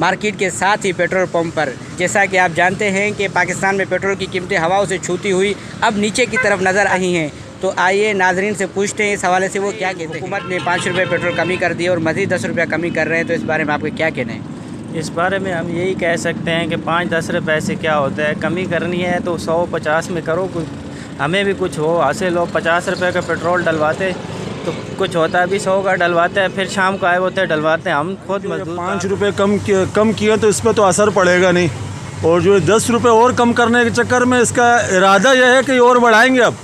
Market के साथ ही petrol pump पर। जैसा कि आप जानते हैं कि पाकिस्तान में पेट्रोल की कीमतें हवाओं से छूती हुई अब नीचे की तरफ नज़र आई हैं। तो आइए नाजरीन से पूछते हैं इस हवाले से वो क्या कहते हैं। हुकूमत ने 5 रुपये पेट्रोल कमी कर दी और मज़ीद 10 रुपये कमी कर रहे हैं, तो इस बारे में आपका क्या कहना है? इस बारे में हम यही कह सकते हैं कि 5-10 रुपये से क्या होता है। कमी करनी है तो 150 में करो, कुछ हमें भी कुछ हो हासिल हो। 50 रुपये का पेट्रोल डलवाते तो कुछ होता है, अभी 100 का डलवाते हैं, फिर शाम को आए होते हैं डलवाते हैं। हम खुद मजदूर 5 रुपये कम किया तो इस पर तो असर पड़ेगा नहीं, और जो 10 रुपये और कम करने के चक्कर में इसका इरादा यह है कि और बढ़ाएंगे। अब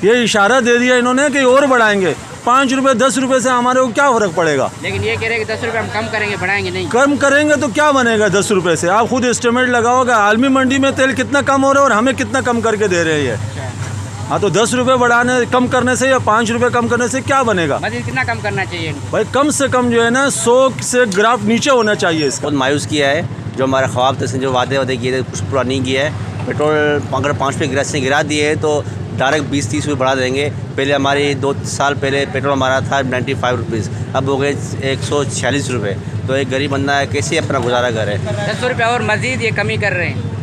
ये इशारा दे दिया इन्होंने कि और बढ़ाएंगे। 5 रुपये 10 रुपये से हमारे को क्या फ़र्क पड़ेगा? लेकिन ये कह रहे हैं कि 10 रुपये हम कम करेंगे, बढ़ाएंगे नहीं। कम करेंगे तो क्या बनेगा 10 रुपये से? आप खुद एस्टिमेट लगाओगे आलमी मंडी में तेल कितना कम हो रहा है और हमें कितना कम करके दे रहे हैं। हाँ, तो 10 रुपये बढ़ाने कम करने से या 5 रुपये कम करने से क्या बनेगा? मजीद कितना कम करना चाहिए भाई? कम से कम जो है ना 100 से ग्राफ नीचे होना चाहिए इसका। बहुत मायूस किया है जो हमारे ख्वाब थे, जो वादे किए थे कुछ पूरा नहीं किया है। पेट्रोल अगर 5 रुपये गिरा दिए तो डायरेक्ट 20-30 रुपये बढ़ा देंगे। पहले हमारी 2 साल पहले पेट्रोल हमारा था 95 रुपीज़, अब हो गए 146 रुपये। तो एक गरीब बंदा कैसे अपना गुजारा करे? 10 रुपये और मजीद ये कमी कर रहे हैं।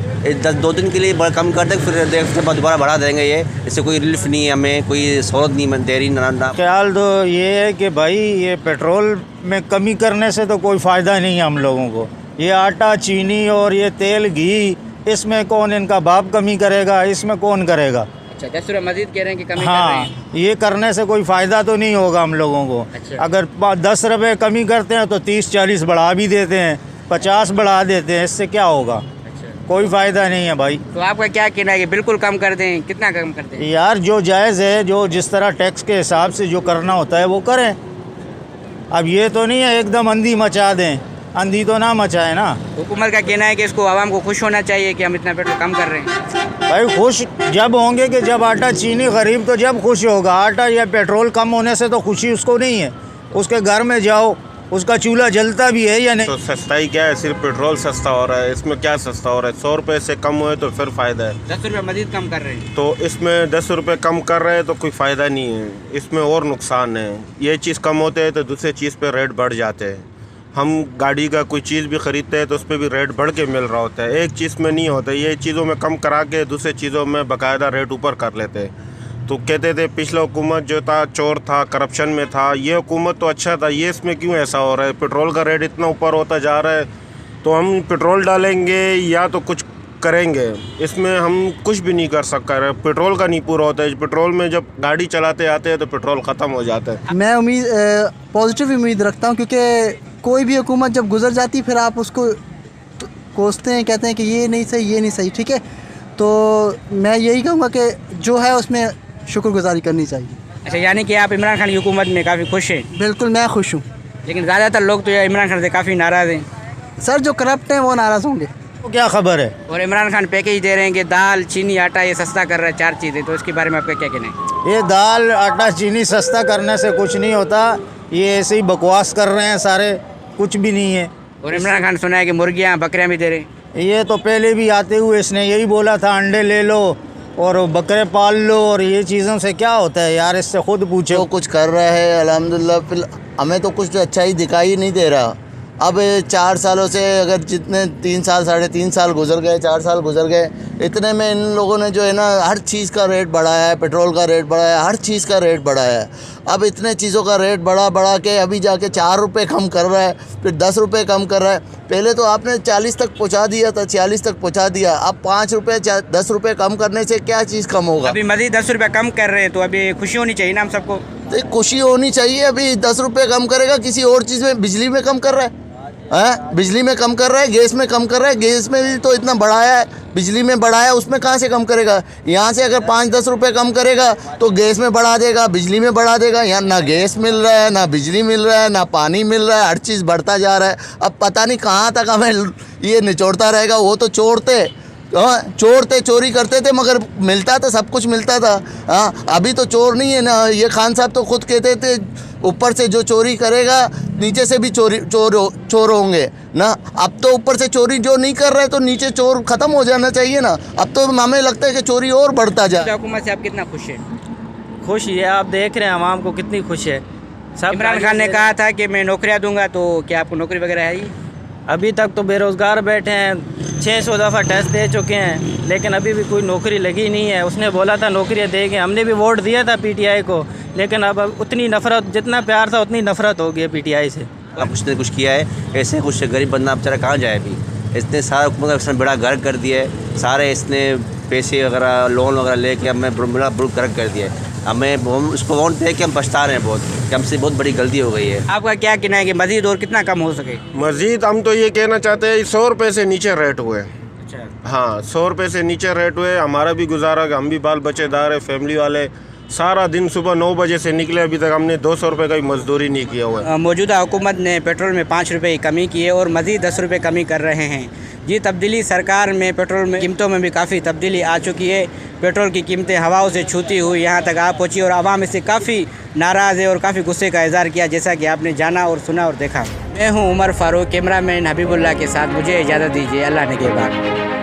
2 दिन के लिए कम कर दें, फिर देखते बाद दोबारा बढ़ा देंगे। ये इससे कोई रिलीफ नहीं है, हमें कोई सहूलत नहीं दे रही ना। ख्याल तो ये है कि भाई ये पेट्रोल में कमी करने से तो कोई फ़ायदा नहीं है हम लोगों को। ये आटा, चीनी और ये तेल, घी, इसमें कौन इनका बाप कमी करेगा? इसमें कौन करेगा? अच्छा, 10 रुपये मजीद कह रहे हैं कि कमी हाँ, कर रहे हैं। ये करने से कोई फ़ायदा तो नहीं होगा हम लोगों को। अच्छा। अगर 10 रुपये कमी करते हैं तो 30-40 बढ़ा भी देते हैं, 50 बढ़ा देते हैं, इससे क्या होगा? कोई फ़ायदा नहीं है भाई। तो आपका क्या कहना है कि बिल्कुल कम कर दें? कितना कम कर दें? यार जो जायज़ है, जो जिस तरह टैक्स के हिसाब से जो करना होता है वो करें। अब ये तो नहीं है एकदम अंधी मचा दें, अंधी तो ना मचाए ना। हुकूमत का कहना है कि इसको आवाम को खुश होना चाहिए कि हम इतना पेट्रोल कम कर रहे हैं। भाई खुश जब होंगे कि जब आटा चीनी गरीब तो जब खुश होगा। आटा या पेट्रोल कम होने से तो खुशी उसको नहीं है। उसके घर में जाओ, उसका चूल्हा जलता भी है या नहीं? तो सस्ताई क्या है? सिर्फ पेट्रोल सस्ता हो रहा है, इसमें क्या सस्ता हो रहा है? 100 रुपये से कम हुए तो फिर फ़ायदा है। 10 रुपये मजीद कम कर रहे हैं तो इसमें 10 रुपये कम कर रहे हैं तो कोई फ़ायदा नहीं है, इसमें और नुकसान है। ये चीज़ कम होते हैं तो दूसरी चीज़ पे रेट बढ़ जाते हैं। हम गाड़ी का कोई चीज़ भी ख़रीदते हैं तो उस पर भी रेट बढ़ के मिल रहा होता है, एक चीज़ में नहीं होता। ये चीज़ों में कम करा के दूसरी चीज़ों में बाकायदा रेट ऊपर कर लेते हैं। तो कहते थे पिछला हुकूमत जो था चोर था, करप्शन में था, ये हुकूमत तो अच्छा था, ये इसमें क्यों ऐसा हो रहा है? पेट्रोल का रेट इतना ऊपर होता जा रहा है, तो हम पेट्रोल डालेंगे या तो कुछ करेंगे, इसमें हम कुछ भी नहीं कर सकते। पेट्रोल का नहीं पूरा होता है। पेट्रोल में जब गाड़ी चलाते आते हैं तो पेट्रोल ख़त्म हो जाता है। मैं पॉजिटिव उम्मीद रखता हूँ, क्योंकि कोई भी हुकूमत जब गुजर जाती फिर आप उसको कोसते हैं, कहते हैं कि ये नहीं सही, ये नहीं सही, ठीक है। तो मैं यही कहूँगा कि जो है उसमें शुक्रगुजारी करनी चाहिए। अच्छा, यानी कि आप इमरान खान की हुकूमत में काफ़ी खुश हैं? बिल्कुल, मैं खुश हूँ। लेकिन ज़्यादातर लोग तो इमरान खान से काफ़ी नाराज़ हैं। सर, जो करप्ट हैं वो नाराज़ होंगे। तो क्या खबर है? और इमरान खान पैकेज दे रहे हैं कि दाल, चीनी, आटा ये सस्ता कर रहा है, 4 चीज़ें, तो इसके बारे में आपका क्या कहना है? ये दाल, आटा, चीनी सस्ता करने से कुछ नहीं होता। ये ऐसे ही बकवास कर रहे हैं सारे, कुछ भी नहीं है। और इमरान खान सुना है कि मुर्गियाँ, बकरियाँ भी दे रहे हैं। ये तो पहले भी आते हुए इसने यही बोला था, अंडे ले लो और बकरे पाल लो, और ये चीज़ों से क्या होता है यार? इससे खुद पूछो। तो कुछ कर रहा है अल्हम्दुलिल्लाह, फिर हमें तो कुछ अच्छा ही दिखाई नहीं दे रहा। अब 4 सालों से अगर जितने 3 साल 3.5 साल गुजर गए, 4 साल गुजर गए, इतने में इन लोगों ने जो है ना हर चीज़ का रेट बढ़ाया है, पेट्रोल का रेट बढ़ाया है, हर चीज़ का रेट बढ़ाया है। अब इतने चीज़ों का रेट बढ़ा के अभी जाके 4 रुपये कम कर रहा है, फिर 10 रुपये कम कर रहा है। पहले तो आपने 40 तक पहुंचा दिया था, 46 तक पहुंचा दिया। अब 5 रुपये 10 रुपये कम करने से क्या चीज़ कम होगा? अभी मजीद 10 रुपये कम कर रहे हैं, तो अभी खुशी होनी चाहिए ना हम सबको। तो खुशी होनी चाहिए। अभी 10 रुपये कम करेगा, किसी और चीज़ में, बिजली में कम कर रहा है, बिजली में कम कर रहा है, गैस में कम कर रहा है। गैस में भी तो इतना बढ़ाया है, बिजली में बढ़ाया, उसमें कहाँ से कम करेगा? यहाँ से अगर 5-10 रुपये कम करेगा तो गैस में बढ़ा देगा, बिजली में बढ़ा देगा। यहाँ ना गैस मिल रहा है, ना बिजली मिल रहा है, ना पानी मिल रहा है, हर चीज़ बढ़ता जा रहा है। अब पता नहीं कहाँ तक हमें ये निचोड़ता रहेगा। वो तो चोरी करते थे मगर मिलता था, सब कुछ मिलता था। हाँ, अभी तो चोर नहीं है ना। ये खान साहब तो खुद कहते थे ऊपर से जो चोरी करेगा नीचे से भी चोर होंगे ना। अब तो ऊपर से चोरी जो नहीं कर रहे तो नीचे चोर ख़त्म हो जाना चाहिए ना। अब तो हमें लगता है कि चोरी और बढ़ता जाए। हुकूमत से आप कितना खुश हैं? खुश है, आप देख रहे हैं आवाम को कितनी खुश है। सब इमरान खान ने कहा था कि मैं नौकरियां दूंगा, तो क्या आपको नौकरी वगैरह है? अभी तक तो बेरोज़गार बैठे हैं, 600 दफ़ा टेस्ट दे चुके हैं, लेकिन अभी भी कोई नौकरी लगी नहीं है। उसने बोला था नौकरियां देंगे, हमने भी वोट दिया था पीटीआई को, लेकिन अब उतनी नफ़रत, जितना प्यार था उतनी नफ़रत हो गई पीटीआई से। अब उसने कुछ किया है, ऐसे कुछ गरीब बंदा बेचारा कहाँ जाए अभी। इसने सारा हुकूमत का इसने बड़ा गर्क कर दिया है, सारे इसने पैसे वगैरह लोन वगैरह लेके हमें बड़ा गर्क कर दिया है। हमें हम उसको वोट दे के हम पछता रहे हैं बहुत, कि हमसे बहुत बड़ी गलती हो गई है। आपका क्या कहना है कि मजीद और कितना कम हो सके? मज़ीद हम तो ये कहना चाहते हैं 100 रुपये से नीचे रेट हुए। अच्छा, हाँ, 100 रुपये से नीचे रेट हुए। हमारा भी गुजारा, हम भी बाल बच्चेदार है, फैमिली वाले। सारा दिन सुबह 9 बजे से निकले, अभी तक हमने 200 रुपये का भी मजदूरी नहीं किया हुआ है। मौजूदा हुकूमत ने पेट्रोल में 5 रुपये की कमी की है और मज़ीद 10 रुपये कमी कर रहे हैं। जी, तब्दीली सरकार में पेट्रोल में कीमतों में भी काफ़ी तब्दीली आ चुकी है। पेट्रोल की कीमतें हवाओं से छूती हुई यहाँ तक आ पहुँची और आवाम इससे काफ़ी नाराज़ है और काफ़ी गुस्से का इज़हार किया, जैसा कि आपने जाना और सुना और देखा। मैं हूँ उमर फारूक, कैमरामैन हबीबुल्लाह के साथ। मुझे इजाज़त दीजिए, अल्लाह ने के बाद।